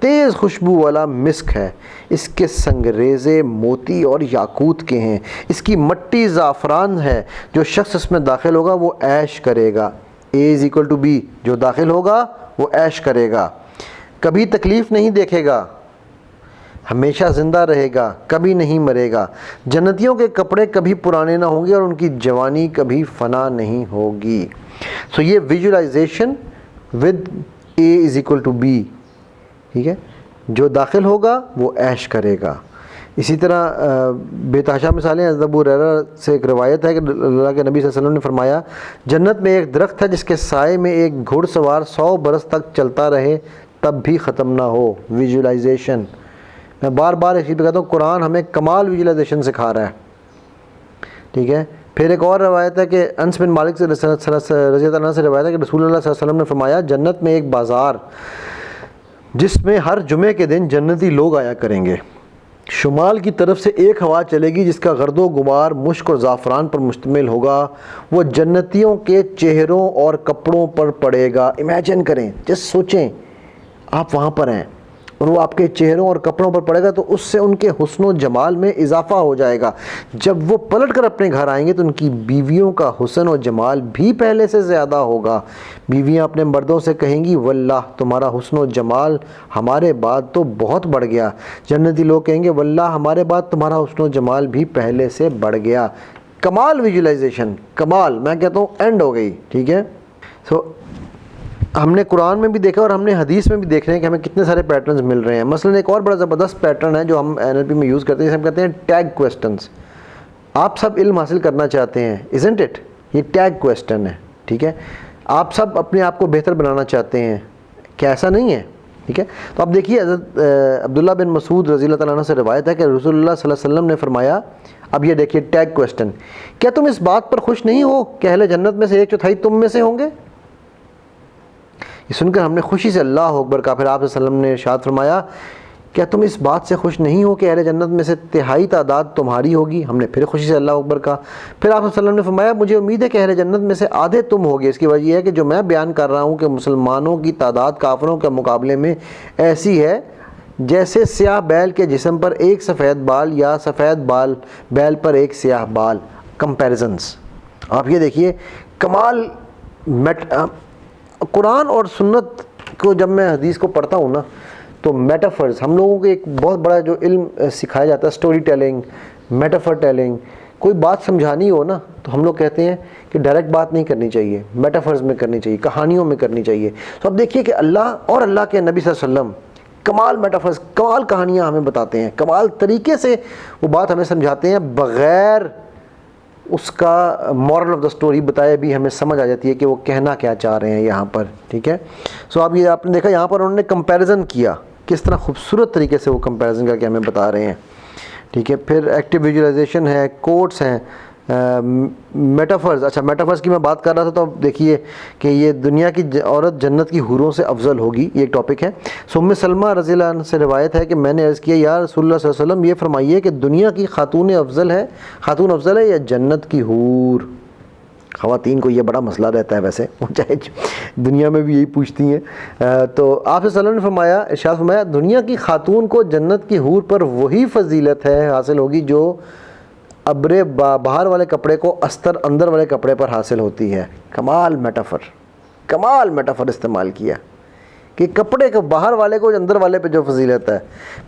تیز خوشبو والا مسک ہے، اس کے سنگریزے موتی اور یاقوت کے ہیں، اس کی مٹی زعفران ہے، جو شخص اس میں داخل ہوگا وہ عیش کرے گا. A=B، جو داخل ہوگا وہ عیش کرے گا، کبھی تکلیف نہیں دیکھے گا، ہمیشہ زندہ رہے گا، کبھی نہیں مرے گا. جنتیوں کے کپڑے کبھی پرانے نہ ہوں گے اور ان کی جوانی کبھی فنا نہیں ہوگی. سو یہ ویژولائزیشن ود A=B، ٹھیک ہے، جو داخل ہوگا وہ عیش کرے گا. اسی طرح بے تحاشا مثالیں. حضرت ابو ہریرہ سے ایک روایت ہے کہ اللہ کے نبی صلی اللہ علیہ وسلم نے فرمایا، جنت میں ایک درخت ہے جس کے سائے میں ایک گھڑ سوار 100 برس تک چلتا رہے تب بھی ختم نہ ہو. ویژولائزیشن، میں بار بار اس چیز پہ کہتا ہوں، قرآن ہمیں کمال ویژولائزیشن سکھا رہا ہے، ٹھیک ہے. پھر ایک اور روایت ہے کہ انس بن مالک سے رضی اللہ عنہ سے روایت ہے کہ رسول اللہ صلی اللہ علیہ وسلم نے فرمایا، جنت میں ایک بازار جس میں ہر جمعے کے دن جنتی لوگ آیا کریں گے. شمال کی طرف سے ایک ہوا چلے گی جس کا گرد و غبار مشک اور زعفران پر مشتمل ہوگا، وہ جنتیوں کے چہروں اور کپڑوں پر پڑے گا. امیجن کریں، جس سوچیں آپ وہاں پر ہیں اور وہ آپ کے چہروں اور کپڑوں پر پڑے گا تو اس سے ان کے حسن و جمال میں اضافہ ہو جائے گا. جب وہ پلٹ کر اپنے گھر آئیں گے تو ان کی بیویوں کا حسن و جمال بھی پہلے سے زیادہ ہوگا. بیویاں اپنے مردوں سے کہیں گی، واللہ تمہارا حسن و جمال ہمارے بعد تو بہت بڑھ گیا. جنتی لوگ کہیں گے، واللہ ہمارے بعد تمہارا حسن و جمال بھی پہلے سے بڑھ گیا. کمال ویژولائزیشن، کمال، میں کہتا ہوں اینڈ ہو گئی، ٹھیک ہے. سو ہم نے قرآن میں بھی دیکھا اور ہم نے حدیث میں بھی دیکھ رہے ہیں کہ ہمیں کتنے سارے پیٹرنز مل رہے ہیں. مثلا ایک اور بڑا زبردست پیٹرن ہے جو ہم NLP میں یوز کرتے ہیں، جسے ہم کہتے ہیں ٹیگ کویسچنز. آپ سب علم حاصل کرنا چاہتے ہیں، isn't it؟ یہ ٹیگ کویسچن ہے، ٹھیک ہے. آپ سب اپنے آپ کو بہتر بنانا چاہتے ہیں، کیا ایسا نہیں ہے؟ ٹھیک ہے. تو اب دیکھیے، حضرت عبداللہ بن مسعود رضی اللہ تعالیٰ عنہ سے روایت ہے کہ رسول اللہ صلی اللہ علیہ وسلم نے فرمایا، اب یہ دیکھیے ٹیگ کویسچن، کیا تم اس بات پر خوش نہیں ہو کہ اہل جنت میں سے 1/4 تم میں سے ہوں گے؟ یہ سن کر ہم نے خوشی سے اللہ اکبر کہا. پھر آپ صلی اللہ علیہ وسلم نے ارشاد فرمایا، کیا تم اس بات سے خوش نہیں ہو کہ اہل جنت میں سے 1/3 تعداد تمہاری ہوگی؟ ہم نے پھر خوشی سے اللہ اکبر کہا. پھر آپ صلی اللہ علیہ وسلم نے فرمایا، مجھے امید ہے کہ اہل جنت میں سے آدھے تم ہوگے. اس کی وجہ یہ ہے کہ جو میں بیان کر رہا ہوں کہ مسلمانوں کی تعداد کافروں کے مقابلے میں ایسی ہے جیسے سیاہ بیل کے جسم پر ایک سفید بال یا سفید بیل پر ایک سیاہ بال. کمپیریزنس آپ یہ دیکھیے، کمال. قرآن اور سنت کو جب میں حدیث کو پڑھتا ہوں نا تو میٹافرز، ہم لوگوں کو ایک بہت بڑا جو علم سکھایا جاتا ہے، سٹوری ٹیلنگ، میٹافر ٹیلنگ. کوئی بات سمجھانی ہو نا تو ہم لوگ کہتے ہیں کہ ڈائریکٹ بات نہیں کرنی چاہیے، میٹافرز میں کرنی چاہیے، کہانیوں میں کرنی چاہیے. تو اب دیکھیے کہ اللہ اور اللہ کے نبی صلی اللہ علیہ وسلم کمال میٹافرز، کمال کہانیاں ہمیں بتاتے ہیں، کمال طریقے سے وہ بات ہمیں سمجھاتے ہیں، بغیر اس کا مورل آف دا سٹوری بتائے بھی ہمیں سمجھ آ جاتی ہے کہ وہ کہنا کیا چاہ رہے ہیں یہاں پر، ٹھیک ہے. سو اب یہ آپ نے دیکھا یہاں پر انہوں نے کمپیریزن کیا، کس طرح خوبصورت طریقے سے وہ کمپیریزن کر کے ہمیں بتا رہے ہیں، ٹھیک ہے. پھر ایکٹیو ویژولائزیشن ہے، کوٹس ہیں، میٹافرز. اچھا، میٹافرز کی میں بات کر رہا تھا تو اب دیکھیے کہ یہ دنیا کی عورت جنت کی حوروں سے افضل ہوگی، یہ ایک ٹاپک ہے. ام سلمہ رضی اللہ عنہ سے روایت ہے کہ میں نے عرض کیا، یا رسول اللہ صلی اللہ علیہ وسلم یہ فرمائیے کہ دنیا کی خاتون افضل ہے یا جنت کی حور؟ خواتین کو یہ بڑا مسئلہ رہتا ہے ویسے، چاہے دنیا میں بھی یہی پوچھتی ہیں. تو آپ صلی اللہ علیہ وسلم نے فرمایا، ارشاد فرمایا، دنیا کی خاتون کو جنت کی حور پر وہی فضیلت ہے حاصل ہوگی جو ابر باہر والے کپڑے کو استر اندر والے کپڑے پر حاصل ہوتی ہے. کمال میٹافر استعمال کیا کہ کپڑے کو باہر والے کو اندر والے پہ جو فضیلت ہے.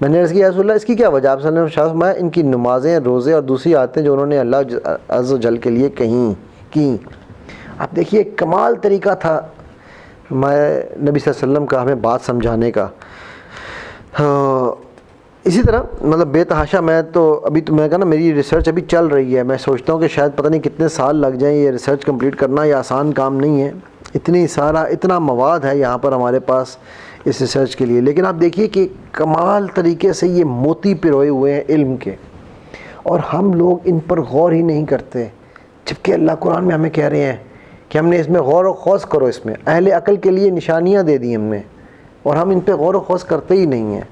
میں نے عرض کیا، رسول اللہ اس کی کیا وجہ؟ آپ صلی اللہ علیہ وسلم نے ارشاد فرمایا، ان کی نمازیں، روزے اور دوسری عادتیں جو انہوں نے اللہ عز و جل کے لیے کی. آپ دیکھیے کمال طریقہ تھا ہمارے نبی صلی اللہ علیہ وسلم کا ہمیں بات سمجھانے کا. اسی طرح مطلب بے تحاشا، میں کہا نا میری ریسرچ ابھی چل رہی ہے. میں سوچتا ہوں کہ شاید پتہ نہیں کتنے سال لگ جائیں یہ ریسرچ کمپلیٹ کرنا، یہ آسان کام نہیں ہے. اتنا مواد ہے یہاں پر ہمارے پاس اس ریسرچ کے لیے. لیکن آپ دیکھیے کہ کمال طریقے سے یہ موتی پروئے ہوئے ہیں علم کے، اور ہم لوگ ان پر غور ہی نہیں کرتے، جبکہ اللہ قرآن میں ہمیں کہہ رہے ہیں کہ ہم نے اس میں غور و خوض کرو. اس میں اہل عقل کے لیے نشانیاں دے دی ہم نے، اور ہم ان پہ غور و خوض کرتے ہی نہیں ہیں.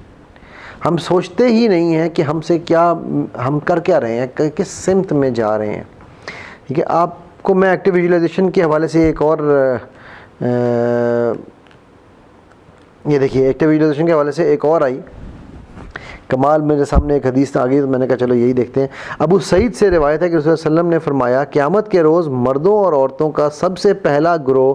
ہم سوچتے ہی نہیں ہیں کہ ہم کر کیا رہے ہیں، کس سمت میں جا رہے ہیں. ٹھیک ہے. آپ کو میں ایکٹیو ویژولائزیشن کے حوالے سے ایک اور یہ دیکھیے ایکٹیو ویژوائزیشن کے حوالے سے ایک اور آئی کمال، میرے سامنے ایک حدیث آ گئی تو میں نے کہا چلو یہی دیکھتے ہیں۔ ابو سعید سے روایت ہے کہ رسول اللہ علیہ وسلم نے فرمایا قیامت کے روز مردوں اور عورتوں کا سب سے پہلا گروہ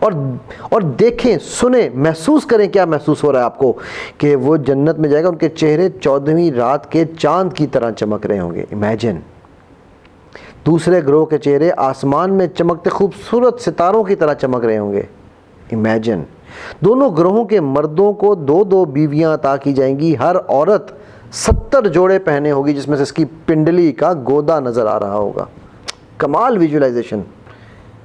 اور دیکھیں، سنیں، محسوس کریں کیا محسوس ہو رہا ہے آپ کو کہ وہ جنت میں جائے گا، ان کے چہرے 14ویں رات کے چاند کی طرح چمک رہے ہوں گے۔ امیجن، دوسرے گروہ کے چہرے آسمان میں چمکتے خوبصورت ستاروں کی طرح چمک رہے ہوں گے۔ امیجن، دونوں گروہوں کے مردوں کو 2 بیویاں عطا کی جائیں گی، ہر عورت 70 جوڑے پہنے ہوگی جس میں سے اس کی پنڈلی کا گودا نظر آ رہا ہوگا۔ کمال ویژوائزیشن،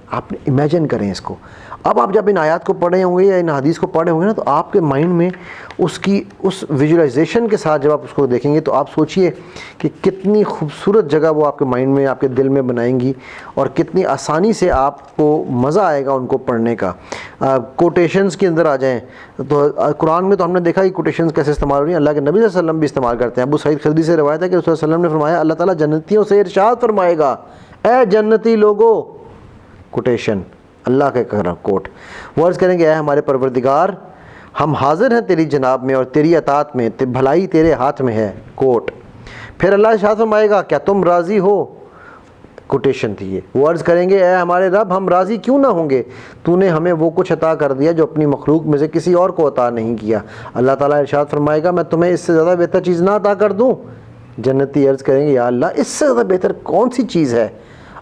آپ امیجن کریں اس کو۔ اب آپ جب ان آیات کو پڑھے ہوں گے یا ان حدیث کو پڑھے ہوں گے نا، تو آپ کے مائنڈ میں اس ویژوائزیشن کے ساتھ جب آپ اس کو دیکھیں گے تو آپ سوچئے کہ کتنی خوبصورت جگہ وہ آپ کے مائنڈ میں، آپ کے دل میں بنائیں گی، اور کتنی آسانی سے آپ کو مزہ آئے گا ان کو پڑھنے کا۔ کوٹیشنز کے اندر آ جائیں تو قرآن میں تو ہم نے دیکھا کہ کوٹیشنز کیسے استعمال ہو رہی ہیں، اللہ کے نبی صلی اللہ علیہ وسلم بھی استعمال کرتے ہیں۔ ابو سعید خدری سے روایت ہے کہ رسول اللہ صلی اللہ علیہ وسلم نے فرمایا اللہ تعالیٰ جنتیوں سے ارشاد فرمائے گا، اے جنتی لوگو، کوٹیشن اللہ کے کوٹ، وہ عرض کریں گے اے ہمارے پروردگار، ہم حاضر ہیں تیری جناب میں اور تیری اطاعت میں، بھلائی تیرے ہاتھ میں ہے، کوٹ۔ پھر اللہ ارشاد فرمائے گا کیا تم راضی ہو، کوٹیشن تھی یہ۔ وہ عرض کریں گے اے ہمارے رب، ہم راضی کیوں نہ ہوں گے، تو نے ہمیں وہ کچھ عطا کر دیا جو اپنی مخلوق میں سے کسی اور کو عطا نہیں کیا۔ اللہ تعالیٰ ارشاد فرمائے گا میں تمہیں اس سے زیادہ بہتر چیز نہ عطا کر دوں۔ جنتی عرض کریں گے یا اللہ اس سے زیادہ بہتر کون سی چیز ہے؟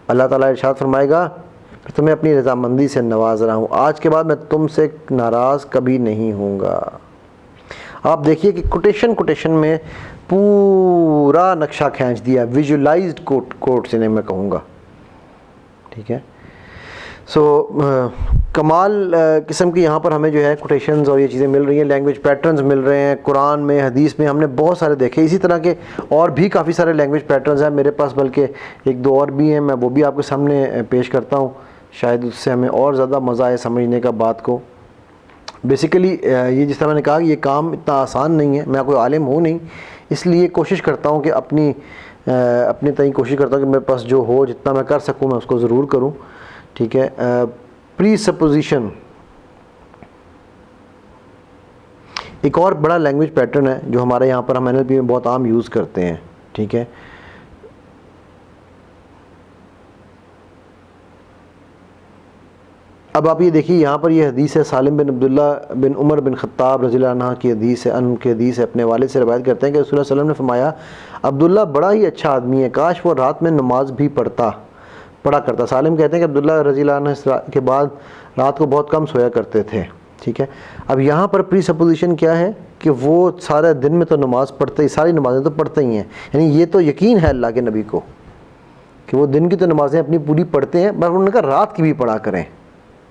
اللہ تعالیٰ ارشاد فرمائے گا تمہیں اپنی رضامندی سے نواز رہا ہوں، آج کے بعد میں تم سے ناراض کبھی نہیں ہوں گا۔ آپ دیکھیے کہ کوٹیشن میں پورا نقشہ کھینچ دیا، ویژولائزڈ کوٹ سے میں کہوں گا، ٹھیک ہے۔ کمال قسم کی یہاں پر ہمیں جو ہے کوٹیشنز اور یہ چیزیں مل رہی ہیں، لینگویج پیٹرنز مل رہے ہیں قرآن میں، حدیث میں، ہم نے بہت سارے دیکھے۔ اسی طرح کے اور بھی کافی سارے لینگویج پیٹرنز ہیں میرے پاس، بلکہ 1-2 اور بھی ہیں، میں وہ بھی آپ کے سامنے پیش کرتا ہوں، شاید اس سے ہمیں اور زیادہ مزہ آئے سمجھنے کا بات کو۔ بیسیکلی یہ جس طرح میں نے کہا کہ یہ کام اتنا آسان نہیں ہے، میں کوئی عالم ہوں نہیں، اس لیے کوشش کرتا ہوں کہ اپنے تئیں کوشش کرتا ہوں کہ میرے پاس جو ہو، جتنا میں کر سکوں میں اس کو ضرور کروں، ٹھیک ہے۔ پری سپوزیشن ایک اور بڑا لینگویج پیٹرن ہے جو ہمارے یہاں پر ہم NLP میں بہت عام یوز کرتے ہیں، ٹھیک ہے۔ اب آپ یہ دیکھیے یہاں پر یہ حدیث ہے، سالم بن عبداللہ بن عمر بن خطاب رضی اللہ عنہ کی حدیث ہے، ان کی حدیث ہے، اپنے والد سے روایت کرتے ہیں کہ رسول اللہ صلی اللہ علیہ وسلم نے فرمایا عبداللہ بڑا ہی اچھا آدمی ہے، کاش وہ رات میں نماز بھی پڑھا کرتا۔ سالم کہتے ہیں کہ عبداللہ رضی اللہ عنہ کے بعد رات کو بہت کم سویا کرتے تھے، ٹھیک ہے۔ اب یہاں پر پری سپوزیشن کیا ہے کہ وہ سارے دن میں تو نماز پڑھتے ہی، ساری نمازیں تو پڑھتے ہی ہیں، یعنی یہ تو یقین ہے اللہ کے نبی کو کہ وہ دن کی تو نمازیں اپنی پوری پڑھتے ہیں، مگر انہوں نے کہا رات کی بھی پڑھا کریں،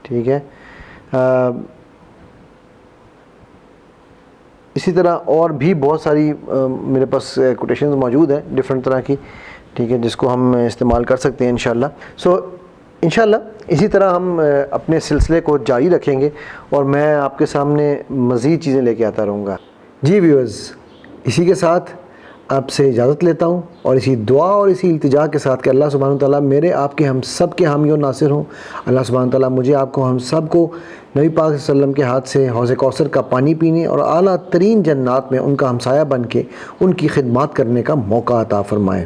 ٹھیک ہے۔ اسی طرح اور بھی بہت ساری میرے پاس کوٹیشنز موجود ہیں ڈفرینٹ طرح کی، ٹھیک ہے، جس کو ہم استعمال کر سکتے ہیں انشاءاللہ۔ انشاءاللہ اسی طرح ہم اپنے سلسلے کو جاری رکھیں گے اور میں آپ کے سامنے مزید چیزیں لے کے آتا رہوں گا۔ جی ویورز، اسی کے ساتھ آپ سے اجازت لیتا ہوں اور اسی دعا اور اسی التجا کے ساتھ کہ اللہ سبحانہ وتعالیٰ میرے آپ کے ہم سب کے حامی و ناصر ہوں۔ اللہ سبحانہ وتعالیٰ مجھے آپ کو ہم سب کو نبی پاک صلی اللہ علیہ وسلم کے ہاتھ سے حوض کوثر کا پانی پینے اور اعلیٰ ترین جنات میں ان کا ہمسایہ بن کے ان کی خدمات کرنے کا موقع عطا فرمائے۔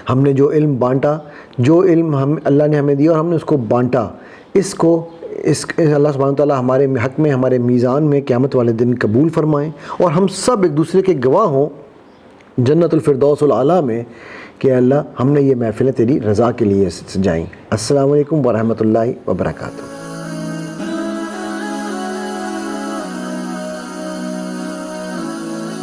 ہم نے جو علم بانٹا، جو علم اللہ نے ہمیں دیا اور ہم نے اس کو بانٹا، اس اللہ سبحانہ وتعالیٰ ہمارے حق میں، ہمارے میزان میں قیامت والے دن قبول فرمائیں، اور ہم سب ایک دوسرے کے گواہ ہوں جنت الفردوس الاعلیٰ میں کہ اللہ ہم نے یہ محفلیں تیری رضا کے لیے سجائیں۔ السلام علیکم ورحمۃ اللہ وبرکاتہ۔